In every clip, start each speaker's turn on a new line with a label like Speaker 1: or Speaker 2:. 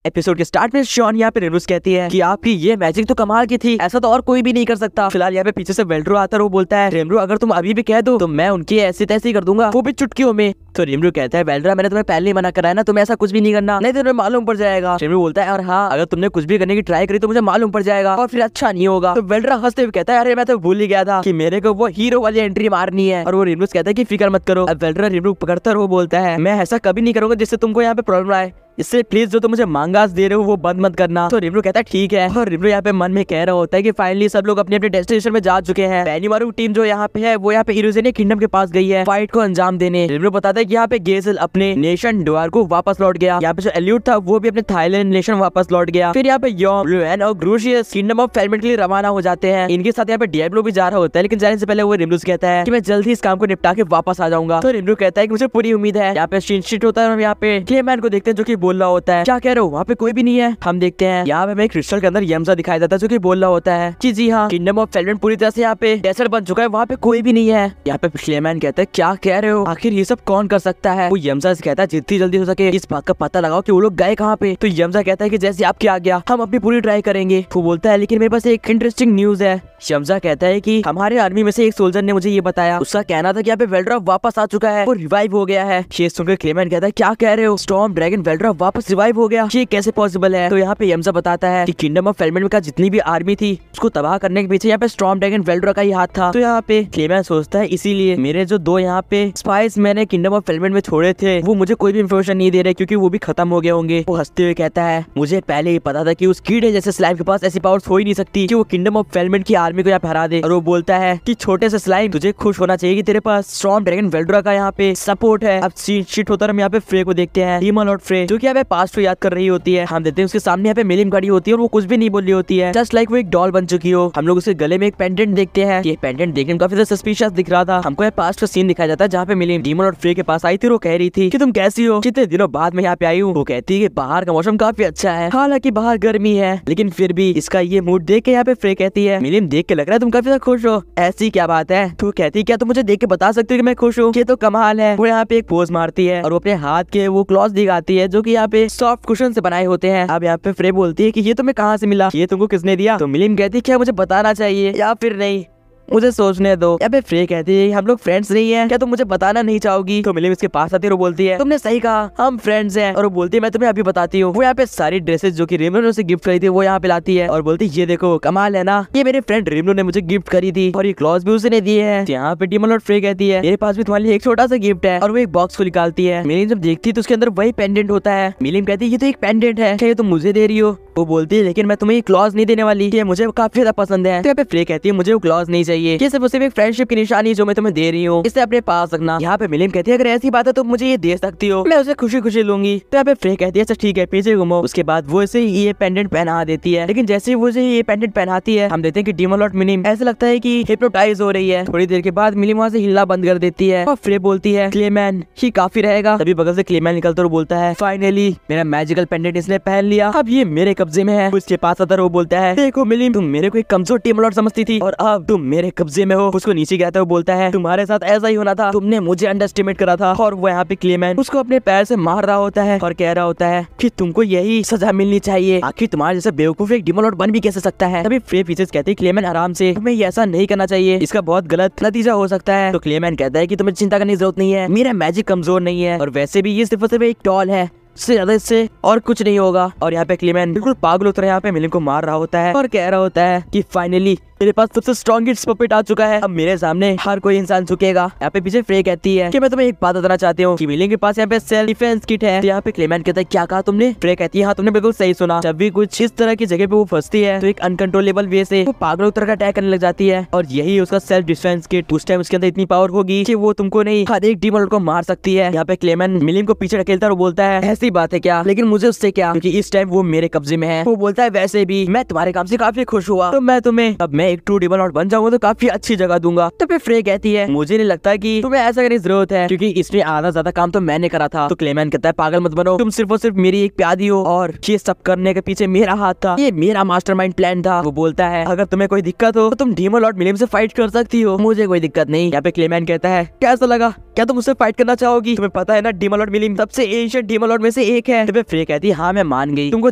Speaker 1: Episode के start में Shawn यहाँ पे रेनूस कहती है कि आपकी ये मैजिक तो कमाल की थी, ऐसा तो और कोई भी नहीं कर सकता। फिलहाल यहाँ पे पीछे से वेल्ड्रो आता है, वो बोलता है रेमरू अगर तुम अभी भी कह दो तो मैं उनकी ऐसी तैसी कर दूंगा, वो भी चुटकियों में। तो रेमरू कहता है वेल्ड्रा मैंने तुम्हें पहले ही मना करा है ना, तुम्हें ऐसा कुछ भी नहीं करना, नहीं तो तुम्हें मालूम पड़ जाएगा। रेमरू बोलता है और हाँ अगर तुमने कुछ भी करने की ट्राई करी तो मुझे मालूम पड़ जाएगा और फिर अच्छा नहीं होगा। तो वेल्ड्रा हंसते हुए कहता है अरे मैं तो भूल ही गया था कि मेरे को वो हीरो वाली एंट्री मारनी है। और वो रेमरू कहता है कि फिक्र मत करो। अब वेल्ड्रा रेमरू पकड़ता है, वो बोलता है मैं ऐसा कभी नहीं करूंगा जिससे तुमको यहाँ पे प्रॉब्लम आए, इससे प्लीज जो तुम मुझे मांगास दे रहे हो वो बंद मत करना। तो रिमरू कहता है ठीक है। और रिमरू यहाँ पे मन में कह रहा होता है कि फाइनली सब लोग अपने अपने डेस्टिनेशन में जा चुके हैं। बेनिमारू टीम जो यहाँ पे है वो यहाँ पे इल्यूजनिया किंगडम के पास गई है फाइट को अंजाम देने। रिमरू बताता है कि यहाँ पे गेजल अपने नेशन डोर को वापस लौट गया। यहाँ पे जो एल्यूट था वो भी अपने थाईलैंड नेशन वापस लौट गया। फिर यहाँ पे यॉम, लुएन और ग्रूशियस किंगडम ऑफ फेलमेंट के लिए रवाना हो जाते हैं। इनके साथ यहाँ पे डियाब्लो भी जा रहा होता है, लेकिन जाने से पहले वो रिमरू कहता है कि मैं जल्द ही इस काम को निपटा के वापस आ जाऊंगा। तो रिमरू कहता है कि मुझे पूरी उम्मीद है। यहाँ पे शिट होता है और यहाँ पे क्लेमैन को देखते हैं जो की बोल रहा होता है कह रहे हो वहाँ पे कोई भी नहीं है। हम देखते हैं यहाँ पे हमें क्रिस्टल के अंदर यमजा दिखाया जाता है जो कि बोल रहा होता है कि जी हाँ किंगडम ऑफ फेलमेंट पूरी तरह से यहाँ पे डेसर्ट बन चुका है, वहाँ पे कोई भी नहीं है। यहाँ पे क्लेमैन कहता है क्या कह रहे हो, आखिर ये सब कौन कर सकता है। वो यमजा से कहता है जितनी जल्दी हो सके इस बात का पता लगाओ कि वो लोग गए कहाँ पे। तो यमजा कहता है कि जैसे आपके आ गया हम अपनी पूरी ट्राई करेंगे। वो बोलता है लेकिन मेरे पास एक इंटरेस्टिंग न्यूज है। यमजा कहता है कि हमारे आर्मी में से एक सोल्जर ने मुझे ये बताया, उसका कहना था कि यहाँ पे वेल्ड्रा वापस आ चुका है, वो रिवाइव हो गया है। ये सुनकर क्लेमैन कहता है क्या कह रहे हो, स्टॉर्म ड्रैगन वेल्ड्रा वापस रिवाइव हो गया, ये कैसे पॉसिबल है। तो यहाँ पे यमजा बताता है कि किंगडम ऑफ फेलमेंट का जितनी भी आर्मी थी उसको तबाह करने के पीछे यहाँ पे स्टॉर्म ड्रैगन वेल्ड्रा का ही हाथ था। तो यहाँ पे क्लेमैन सोचता है इसीलिए मेरे जो दो यहाँ पे स्पाइस मैंने किंगडम ऑफ फेलमेंट में छोड़े थे वो मुझे कोई भी इंफॉर्मेशन नहीं दे रहे क्योंकि वो भी खत्म हो गए होंगे। वो हंसते हुए कहता है मुझे पहले ही पता था कि उस कीड़े जैसे स्लाइम के पास ऐसी पावर्स हो ही नहीं सकती कि वो किंगडम ऑफ फेलमेंट की आर्मी को यहाँ पे हरा दे। और वो बोलता है कि छोटे से स्लाइम तुझे खुश होना चाहिए कि तेरे पास स्टॉर्म ड्रैगन वेल्ड्रा का यहाँ पे सपोर्ट है। अब शिट होता है, हम यहाँ पे फ्रे को देखते हैं, डीमन लॉर्ड फ्रे जो कि यहाँ पे पास्ट को याद कर रही होती है। हम देखते हैं उसके सामने यहाँ पे मिलिम खड़ी होती है और वो कुछ भी नहीं बोल रही होती है, जस्ट लाइक वो एक डॉल बन चुकी हो। हम लोग उसके गले में एक पेंडेंट देखते हैं, ये पेंडेंट देखने में काफी ज्यादा सस्पिशियस दिख रहा था। हमको यहाँ पास्ट का सीन दिखाया जाता है जहाँ पे मिलिम डीमन लॉर्ड फ्रे के पास आई थी और वो कह रही थी कि तुम कैसी हो, कितने दिनों बाद मैं यहाँ पे आई हूँ। वो कहती है कि बाहर का मौसम काफी अच्छा है, हालांकि बाहर गर्मी है लेकिन फिर भी इसका ये मूड देख के यहाँ पे फ्रे कहती है मिलिम देख के लग रहा है तुम काफी ज्यादा खुश हो, ऐसी क्या बात है। तो कहती है क्या तुम मुझे देख के बता सकते हो कि मैं खुश हूँ, ये तो कमाल है। वो यहाँ पे एक पोज मारती है और वो अपने हाथ के वो क्लॉथ दिखाती है जो कि यहाँ पे सॉफ्ट कुशन से बनाए होते हैं। अब यहाँ पे फ्रे बोलती है कि ये तुम्हें कहाँ से मिला, ये तुमको किसने दिया। तो मिलिम कहती है क्या मुझे बताना चाहिए या फिर नहीं, मुझे सोचने दो। या फ्रे कहती है हम लोग फ्रेंड्स नहीं है, क्या तुम मुझे बताना नहीं चाहोगी। तो मिलिम इसके पास आती है और बोलती है तुमने सही कहा हम फ्रेंड्स हैं। और वो बोलती है मैं तुम्हें अभी बताती हूँ। वो यहाँ पे सारी ड्रेसेस जो कि रेमनो ने उसे गिफ्ट करी थी वो यहाँ पे लाती है और बोलती है ये देखो कमाल है ना, ये मेरे फ्रेंड रेमनो ने मुझे गिफ्ट करी थी और ये क्लॉथ भी उसने दिए हैं। यहाँ पे डीमन लॉर्ड फ्रे कहती है मेरे पास भी तुम्हारे लिए एक छोटा सा गिफ्ट है और वो एक बॉक्स को निकालती है। मिलिम जब देखती है तो उसके अंदर वही पेंडेंट होता है। मिलिम कहती है ये तो एक पेंडेंट है, क्या ये तुम मुझे दे रही हो। वो बोलती है लेकिन मैं तुम्हें ये क्लॉज नहीं देने वाली, ये मुझे काफी ज्यादा पसंद है। तो यहाँ पे फ्रे कहती है मुझे वो क्लॉज नहीं चाहिए, ये सिर्फ एक फ्रेंडशिप की निशानी जो मैं तुम्हें दे रही हूँ, इसे अपने पास रखना। यहाँ पे मिलिम कहती है अगर ऐसी बात है तो मुझे ये दे सकती हो, मैं उसे खुशी खुशी लूंगी। तो यहाँ पे फ्रे कहती है अच्छा ठीक है पीछे घूमो। उसके बाद वो इसे ये पेंडेंट पहना देती है, लेकिन जैसे ही वो इसे ये पेंडेंट पहनाती है हम देखते हैं कि डीमन लॉर्ड मिलिम ऐसा लगता है कि हिप्नोटाइज हो रही है। थोड़ी देर के बाद मिलिम वहाँ से हिलना बंद कर देती है और फ्रे बोलती है क्लेमैन ये काफी रहेगा। तभी बगल से क्लेमैन निकलता और बोलता है फाइनली मेरा मैजिकल पेंडेंट इसने पहन लिया, अब ये मेरे कब्जे में है। उसके पास आता वो बोलता है देखो मिलिम तुम मेरे को एक कमजोर डीमन लॉर्ड समझती थी और अब तुम मेरे कब्जे में हो। उसको नीचे गिराता है, वो बोलता है तुम्हारे साथ ऐसा ही होना था, तुमने मुझे अंडरस्टिमेट करा था। और वो यहाँ पे क्लेमैन उसको अपने पैर से मार रहा होता है और कह रहा होता है कि तुमको यही सजा मिलनी चाहिए, आखिर तुम्हारे जैसे बेवकूफ एक डीमन लॉर्ड बन भी कैसे सकता है। तभी फ्रे पीछे कहती है क्लेमैन आराम से, तुम्हें ऐसा नहीं करना चाहिए, इसका बहुत गलत नतीजा हो सकता है। तो क्लेमैन कहता है कि तुम्हें चिंता करने की जरूरत नहीं है, मेरा मैजिक कमजोर नहीं है और वैसे भी ये सिर्फ एक टॉल है, इससे ज्यादा इससे और कुछ नहीं होगा। और यहाँ पे क्लेमैन बिल्कुल पागल होता है, यहाँ पे मिलिम को मार रहा होता है और कह रहा होता है कि फाइनली मेरे पास सबसे स्ट्रॉन्गेस्ट पपेट आ चुका है, अब मेरे सामने हर कोई इंसान झुकेगा। यहाँ पे पीछे फ्रे कहती है कि मैं तुम्हें एक बात बताना चाहती हूँ कि मिलिम के पास यहाँ पे सेल्फ डिफेंस किट है। तो यहाँ पे क्लेमैन कहता है क्या कहा तुमने। फ्रे कहती है हाँ तुमने बिल्कुल सही सुना, जब भी कुछ इस तरह की जगह पे वो फंसती है तो एक अनकंट्रोलेबल वे से वो पागलों तरह का अटैक करने लग जाती है और यही उसका सेल्फ डिफेंस किट। उस टाइम उसके अंदर इतनी पावर होगी कि वो तुमको नहीं हर एक डीमन को मार सकती है। यहाँ पे क्लेमैन मिलिम को पीछे ढकेलता और बोलता है ऐसी बात है क्या, लेकिन मुझे उससे क्या, क्योंकि इस टाइम वो मेरे कब्जे में है। वो बोलता है वैसे भी मैं तुम्हारे काम से काफी खुश हुआ, तो मैं तुम्हें अब मैं एक ट्रू डीमन लॉर्ड बन जाऊंगा तो काफी अच्छी जगह दूंगा। तो फिर फ्रे कहती है मुझे नहीं लगता कि तुम्हें ऐसा करने की जरूरत है, क्योंकि इसमें आधा ज्यादा काम तो मैंने करा था। तो क्लेमैन कहता है पागल मत बनो, तुम सिर्फ और सिर्फ मेरी एक प्यादी हो और ये सब करने के पीछे मेरा हाथ था, ये मेरा मास्टरमाइंड प्लान था। वो बोलता है अगर तुम्हें कोई दिक्कत हो तो तुम डीमन लॉर्ड मिलियम से फाइट कर सकती हो, मुझे कोई दिक्कत नहीं। यहाँ पे क्लेमैन कहता है कैसा लगा, क्या तुम उससे फाइट करना चाहोगी? तुम्हें पता है ना डीमन लॉर्ड मिलियम सबसे एंशिएंट डीमन लॉर्ड में से एक है। तो फ्रे कहती है हाँ मैं मान गई, तुमको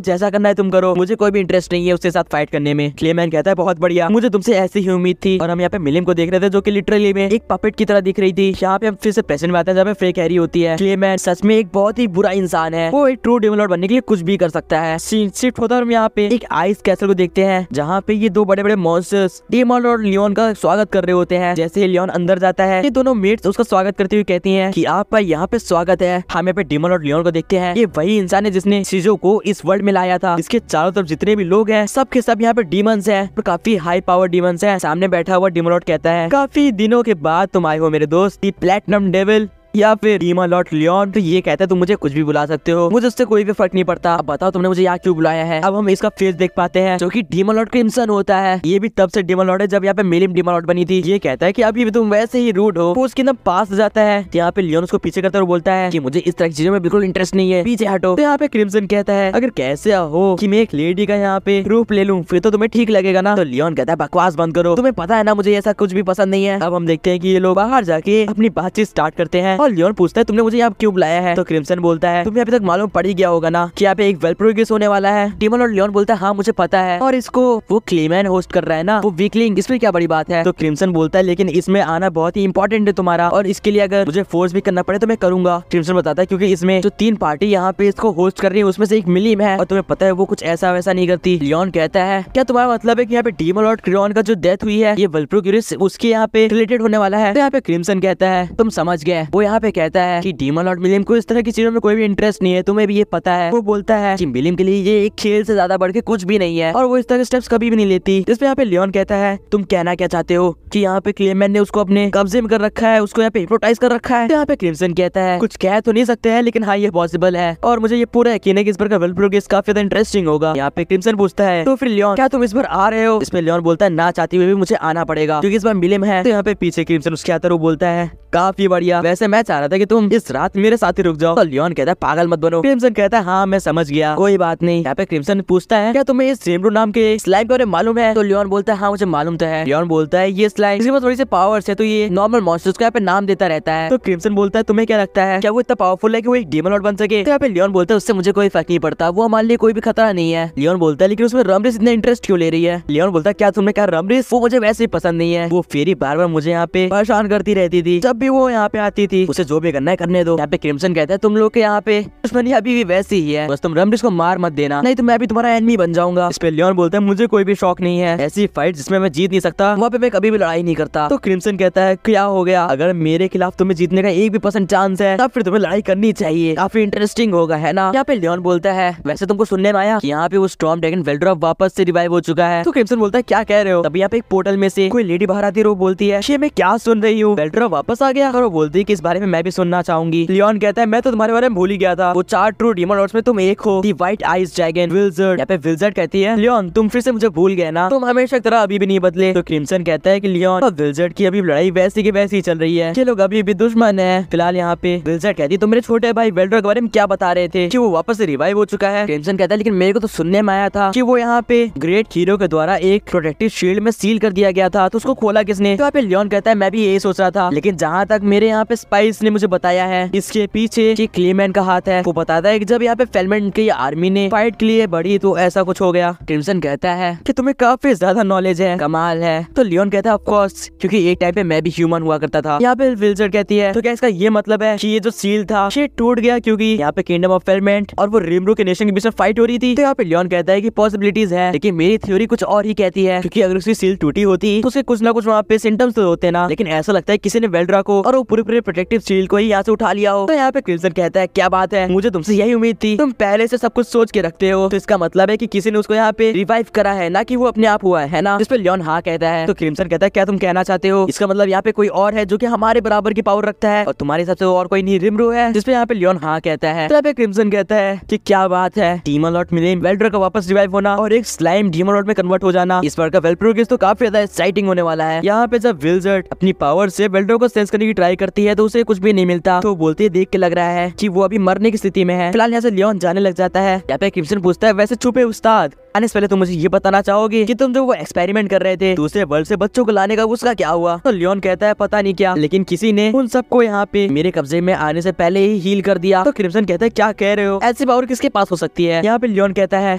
Speaker 1: जैसा करना है तुम करो, मुझे कोई भी इंटरेस्ट नहीं है उसके साथ फाइट करने में। क्लेमैन कहता है बहुत बढ़िया, मुझे तुमसे ऐसी ही उम्मीद थी। और हम यहाँ पे मिलियम को देख रहे थे जो कि लिटरली में एक पपेट की तरह दिख रही थी। यहाँ पे हम फिर से प्रेजेंट में आते हैं जहाँ पे फ्रे कह रही होती है क्लेमैन सच में एक बहुत ही बुरा इंसान है, वो एक ट्रू डीमन लॉर्ड बनने के लिए कुछ भी कर सकता है। शिफ्ट होता है हम यहाँ पे एक आइस कैसल को देखते हैं जहाँ पे ये दो बड़े बड़े मॉन्स्टर्स डीमन और लियोन का स्वागत कर रहे होते हैं। जैसे लियोन अंदर जाता है ये दोनों मेट्स उसका स्वागत करते हुए कहती हैं कि आपका यहाँ पे स्वागत है। हम यहाँ पे डीमन और लियोन को देखते हैं, ये वही इंसान है जिसने शिज़ो को इस वर्ल्ड में लाया था। इसके चारों तरफ जितने भी लोग हैं सब के सब यहाँ पे डीमंस हैं, काफी हाई पावर डीमंस हैं। सामने बैठा हुआ डीमन लॉर्ड कहता है काफी दिनों के बाद तुम आए हो मेरे दोस्त, प्लैटिनम डेविल या फिर डीमन लॉर्ड लियोन। तो ये कहता है तुम मुझे कुछ भी बुला सकते हो, मुझे उससे कोई भी फर्क नहीं पड़ता। अब बताओ तुमने मुझे यहाँ क्यों बुलाया है? अब हम इसका फेस देख पाते हैं जो कि डीमन लॉर्ड क्रिम्सन होता है। ये भी तब से डीमन लॉर्ड है जब यहाँ पे मिलियम डीमन लॉर्ड बनी थी। ये कहता है कि अभी भी तुम वैसे ही रूड हो। वो उसके एकदम पास जाता है, यहाँ पे लियोन उसको पीछे करता है और बोलता है कि मुझे इस तरह की चीजों में बिल्कुल इंटरेस्ट नहीं है, पीछे हटो। तो यहाँ पे क्रिम्सन कहता है अगर कैसे हो कि मैं एक लेडी का यहाँ पे रूप ले लूं फिर तो तुम्हें ठीक लगेगा ना। तो लियोन कहता है बकवास बंद करो, तुम्हें पता है ना मुझे ऐसा कुछ भी पसंद नहीं है। अब हम देखते हैं कि ये लोग बाहर जाके अपनी बातचीत स्टार्ट करते हैं और लियोन पूछता है तुमने मुझे यहाँ क्यों बुलाया है? तो क्रिम्सन बोलता है तुम्हें अभी तक मालूम पड़ ही गया होगा ना कि यहाँ पे एक वेलप्रोगिस होने वाला है। डीमन और लियोन बोलता है हाँ मुझे पता है, और इसको वो क्लेमैन होस्ट कर रहा है ना, वो वीकलिंग, इसमें क्या बड़ी बात है? तो क्रिम्सन बोलता है लेकिन इसमें आना बहुत ही इंपॉर्टेंट है तुम्हारा, और इसके लिए अगर मुझे फोर्स भी करना पड़े तो मैं करूंगा। क्रिम्सन बताता है क्योंकि इसमें जो 3 पार्टी यहाँ पे इसको होस्ट कर रही है उसमें से एक मिलियम है, और तुम्हें पता है वो कुछ ऐसा वैसा नहीं करती। लियोन कहता है क्या तुम्हारा मतलब है कि यहाँ पे डीमन लॉर्ड क्रियोन का जो डेथ हुई है ये वेलप्रोगिस उसके यहाँ पे रिलेटेड होने वाला है? तो यहाँ पे क्रिम्सन कहता है तुम समझ गए। वो यहाँ पे कहता है कि डीमन लॉर्ड मिलियम को इस तरह की चीजों में कोई भी इंटरेस्ट नहीं है, तुम्हें भी ये पता है। वो बोलता है कि मिलियम के लिए ये एक खेल से ज्यादा बढ़ के कुछ भी नहीं है और वो इस तरह के स्टेप्स कभी भी नहीं लेती। जिसपे यहाँ पे लियोन कहता है तुम कहना क्या चाहते हो कि यहाँ पे क्लेमैन ने उसको अपने कब्जे में कर रखा है, उसको यहाँ पे हिप्नोटाइज कर रखा है? तो यहाँ पे क्रिम्सन कहता है कुछ कह तो नहीं सकते हैं लेकिन हाँ ये पॉसिबल है, और मुझे ये पूरा यकीन है कि इस बार का वेलप्रोगिस काफी ज्यादा इंटरेस्टिंग होगा। यहाँ पे क्रिम्सन पूछता है तो फिर लियोन क्या तुम इस बार आ रहे हो? इसमें लियोन बोलता है ना चाहती हुए भी मुझे आना पड़ेगा क्योंकि इस बार मिलियम है। तो यहाँ पे पीछे क्रिम्सन उसके आता है, वो बोलता है काफी बढ़िया, वैसे मैं चाह रहा था कि तुम इस रात मेरे साथ ही रुक जाओ। तो लियोन कहता है पागल मत बनो। क्रिम्सन कहता है हाँ मैं समझ गया, कोई बात नहीं। यहाँ पे क्रिम्सन पूछता है क्या तुम्हें इस रेमरू नाम के स्लाइम के बारे में मालूम है? तो लियोन बोलता है हाँ मुझे मालूम तो है। लियोन बोलता है ये स्लाइम इसके पास थोड़ी सी पावर्स है तो ये नॉर्मल मॉन्स्टर्स को यहाँ पे नाम देता रहता है। तो क्रिम्सन बोलता है तुम्हें क्या लगता है क्या वो इतना पावरफुल है कि वो एक डीमन लॉर्ड बन सके? तो यहाँ पे लियोन बोलता है उससे मुझे कोई फर्क नहीं पड़ता, वो हमारे लिए कोई भी खतरा नहीं है। लियोन बोलता है लेकिन उसमें रमरिस इतना इंटरेस्ट क्यों ले रही है? लियोन बोलता है क्या तुमने कहा रमरिस? वो मुझे वैसे ही पसंद नहीं है, वो फेरी बार बार मुझे यहाँ पे परेशान करती रहती थी, जब भी वो यहाँ पे आती थी उसे जो भी करना है करने दो। यहाँ पे क्रिम्सन कहता है तुम लोग के यहाँ पे दुश्मनी अभी भी वैसी ही है, बस तुम रमरिस को मार मत देना नहीं तो मैं भी तुम्हारा एनिमी बन जाऊंगा। इस पे लियोन बोलता है मुझे कोई भी शौक नहीं है, ऐसी फाइट जिसमें मैं जीत नहीं सकता वहाँ पे मैं कभी भी लड़ाई नहीं करता। तो क्रिम्सन कहता है क्या हो गया, अगर मेरे खिलाफ तुम्हें जीतने का 1% चांस है तब फिर तुम्हें लड़ाई करनी चाहिए, काफी इंटरेस्टिंग होगा है ना? यहाँ पे लियोन बोलता है वैसे तुमको सुनने में आया कि यहाँ पे वो स्टॉर्म ड्रैगन वेल्ड्रॉप वापस से रिवाइव हो चुका है? तो क्रिम्सन बोलता है क्या कह रहे हो? तभी यहाँ पे एक पोर्टल में से कोई लेडी बाहर आती है, वो बोलती है ये मैं क्या सुन रही हूँ, वेल्ड्रॉप वापस आ गया? और वो बोलती है कि इस बारे में मैं भी सुनना चाहूंगी। लियोन कहता है मैं तो तुम्हारे बारे में भूल ही गया था, वो 4 ट्रू डीमन लॉर्ड्स में तुम एक हो, दी व्हाइट आइज ड्रैगन विल्जर्ड। यहाँ पे विल्जर्ड कहती है लियोन तुम फिर से मुझे भूल गए ना, तुम हमेशा की तरह अभी भी नहीं बदले। तो क्रिम्सन कहता है कि लियोन और विल्जर्ड की अभी लड़ाई वैसी की वैसी चल रही है, ये लोग अभी भी दुश्मन है फिलहाल। यहाँ पे विल्जर्ड कहती है तुम मेरे छोटे भाई वेल्ड्रॉप के बारे में क्या बता रहे थे कि वो वापस से रिवाइव हो चुका है? क्रिम्सन कहता है लेकिन मेरे को तो सुनने में आया था कि वो यहाँ पे ग्रेट हीरो के द्वारा एक प्रोटेक्टिव शील्ड में सील कर दिया गया था, तो उसको खोला किसने? तो यहाँ पे लियोन कहता है मैं भी यही सोच रहा था, लेकिन जहाँ तक मेरे यहाँ पे स्पाइस ने मुझे बताया है इसके पीछे क्लेमैन का हाथ है। वो बताता है कि जब यहाँ पे फेलमेंट की आर्मी ने फाइट के लिए बढ़ी तो ऐसा कुछ हो गया। क्रिम्सन कहता है कि तुम्हें काफी ज्यादा नॉलेज है, कमाल है। तो लियोन कहता है ऑफ कोर्स क्योंकि एक टाइम पे मैं भी ह्यूमन हुआ करता था। यहाँ पे विल्जर्ड कहती है तो क्या इसका ये मतलब है कि ये जो सील था ये टूट गया क्योंकि यहाँ पे किंगडम ऑफ फेलमेंट और वो रिमरू के नेशन के बीच में फाइट हो रही थी? तो यहाँ पे लियोन कहता है कि पॉसिबिलिटीज है, लेकिन मेरी थ्योरी कुछ और ही कहती है क्योंकि अगर उसकी सील टूटी होती तो उसके कुछ ना कुछ वहाँ पे सिम्टम्स तो होते ना, लेकिन ऐसा लगता है किसी ने वेल्ड्रा को और वो पूरे प्रोटेक्टिव प्रोटेक्टिव शील्ड को ही यहाँ से उठा लिया हो। तो यहाँ पे क्रिम्सन कहता है क्या बात है, मुझे तुमसे यही उम्मीद थी, तुम पहले से सब कुछ सोच के रखते हो, तो इसका मतलब है कि किसी ने उसको यहाँ पे रिवाइव करा है, ना कि वो अपने आप हुआ है ना। जिस पे लियोन हाँ कहता है। तो क्रिम्सन कहता है क्या तुम कहना चाहते हो, इसका मतलब यहाँ पे कोई और है जो कि हमारे बराबर की पावर रखता है और तुम्हारे हिसाब से और कोई नहीं रिमरू है। जिस पे यहाँ पे लियोन हाँ कहता है। तो यहाँ पे क्रिम्सन कहता है कि क्या बात है, डीमन लॉर्ड मिले वेल्ड्रा का वापस रिवाइव होना और एक स्लाइम डीमन लॉर्ड में कन्वर्ट हो जाना, इस बार का वेल्प्रोगिस तो काफी ज्यादा एक्साइटिंग होने वाला है। यहाँ पे जब विल्जर्ड अपनी पावर से वेल्ड्रा को सेंस करने की ट्राई करती है तो उसे कुछ भी नहीं मिलता, तो बोलते देख के लग रहा है कि वो अभी मरने की स्थिति में है। फिलहाल यहाँ से लियोन जाने लग जाता है। यहाँ पे क्रिम्सन पूछता है वैसे छुपे उस्ताद, आने से पहले तुम मुझे ये बताना चाहोगे कि तुम जो वो एक्सपेरिमेंट कर रहे थे दूसरे वर्ल्ड से बच्चों को लाने का, उसका क्या हुआ। तो लियोन कहता है पता नहीं क्या, लेकिन किसी ने उन सबको यहाँ पे मेरे कब्जे में आने से पहले ही हील कर दिया। तो क्रिम्सन कहता है क्या कह रहे हो, ऐसी पावर किसके पास हो सकती है। यहाँ पे लियोन कहता है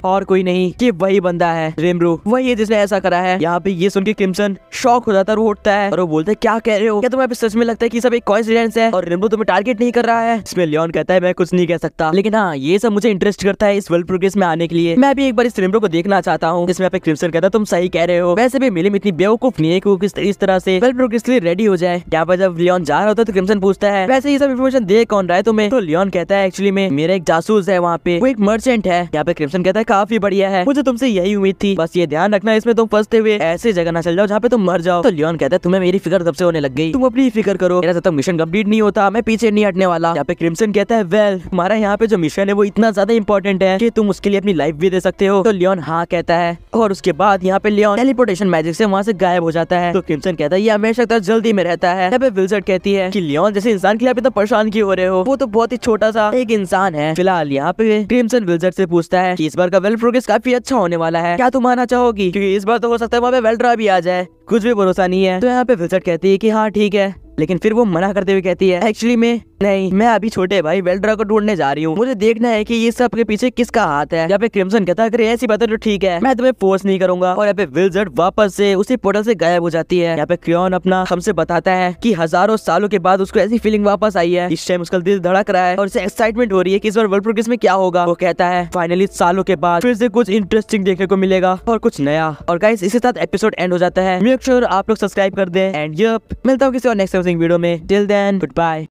Speaker 1: और कोई नहीं, कि वही बंदा है रिमरू, वही है जिसने ऐसा करा है। यहाँ पे ये सुन के क्रिम्सन शॉक हो जाता है, उठता है और वो बोलते है क्या कह रहे हो, क्या तुम्हें सच में लगता है कि सब एक कोइंसिडेंस है और रिमरू तुम्हें टारगेट नहीं कर रहा है। इसमें लियोन कहता है मैं कुछ नहीं कह सकता, लेकिन हाँ ये सब मुझे इंटरेस्ट करता है इस वर्ल्ड प्रोग्रेस में आने के लिए, मैं भी एक बार इस रिमरू को देखना चाहता हूँ। इसमें पे क्रिम्सन कहता है तुम सही कह रहे हो, वैसे भी मिलिम इतनी बेवकूफ नहीं है कि इस तरह से वर्ल्ड प्रोग्रेस के लिए रेडी हो जाए। यहाँ पर जब लियोन जा रहा होता है तो क्रिम्सन पूछता है वैसे ये सब इन्फॉर्मेशन दे कौन रहा है तुम्हें। तो लियोन कहता है एक्चुअली में मेरा एक जासूस है वहाँ पे, वो एक मर्चेंट है। यहाँ पे क्रिम्सन कहता है काफी बढ़िया है, मुझे तुमसे यही उम्मीद थी, बस ये ध्यान रखना इसमें तुम फंसते हुए ऐसे जगह ना चल जाओ जहाँ पे तुम मर जाओ। तो लियोन कहता है तुम्हें मेरी फिक्र तब से होने लग गई, तुम अपनी फिक्र करो, मेरा जब तक मिशन कंप्लीट नहीं होता मैं पीछे नहीं हटने वाला। यहाँ पे क्रिम्सन कहता है वेल तुम्हारा यहाँ पे जो मिशन है वो इतना ज्यादा इंपॉर्टेंट है कि तुम उसके लिए अपनी लाइफ भी दे सकते हो। तो लियोन हाँ कहता है और उसके बाद यहाँ पे लियोन टेलीपोर्टेशन मैजिक से वहाँ से गायब हो जाता है। तो क्रिम्सन कहता है ये हमेशा तक जल्दी में रहता है। यहाँ पे विल्जर्ड कहती है कि लियोन जैसे इंसान के लिए आप इतना परेशान क्यों हो रहे हो, वो तो बहुत ही छोटा सा एक इंसान है। फिलहाल यहाँ पे क्रिम्सन विल्जर्ड से पूछता है कि इस बार का वेल्ड प्रोग्रेस काफी अच्छा होने वाला है, क्या तुम आना चाहोगी, क्योंकि इस बार तो हो सकता है वहाँ पे वेल्ड्रा भी आ जाए, कुछ भी भरोसा नहीं है। तो यहाँ पे विल्जर्ड कहती है कि हाँ ठीक है, लेकिन फिर वो मना करते हुए कहती है एक्चुअली में नहीं, मैं अभी छोटे भाई वेल्ड्रा को ढूंढने जा रही हूँ, मुझे देखना है कि ये सब के पीछे किसका हाथ है। यहाँ पे क्रिम्सन कहता है अगर ऐसी बात है तो ठीक है, मैं तुम्हें फोर्स नहीं करूंगा। और यहाँ पे विल्जर्ड वापस से उसी पोर्टल से गायब हो जाती है। यहाँ पे क्रियोन अपना हमसे बताता है कि हजारों सालों के बाद उसको ऐसी फीलिंग वापस आई है, इस टाइम उसका दिल धड़क रहा है और उसे एक्साइटमेंट हो रही है कि इस बार वर्ल्ड प्रोग्रेस में क्या होगा। वो कहता है फाइनली सालों के बाद फिर से कुछ इंटरेस्टिंग देखने को मिलेगा और कुछ नया। और गाइस इसी साथ एपिसोड एंड हो जाता है। मेक श्योर आप लोग सब्सक्राइब कर दें एंड मिलता हूँ किसी और नेक्स्ट वीडियो में। Till then good bye.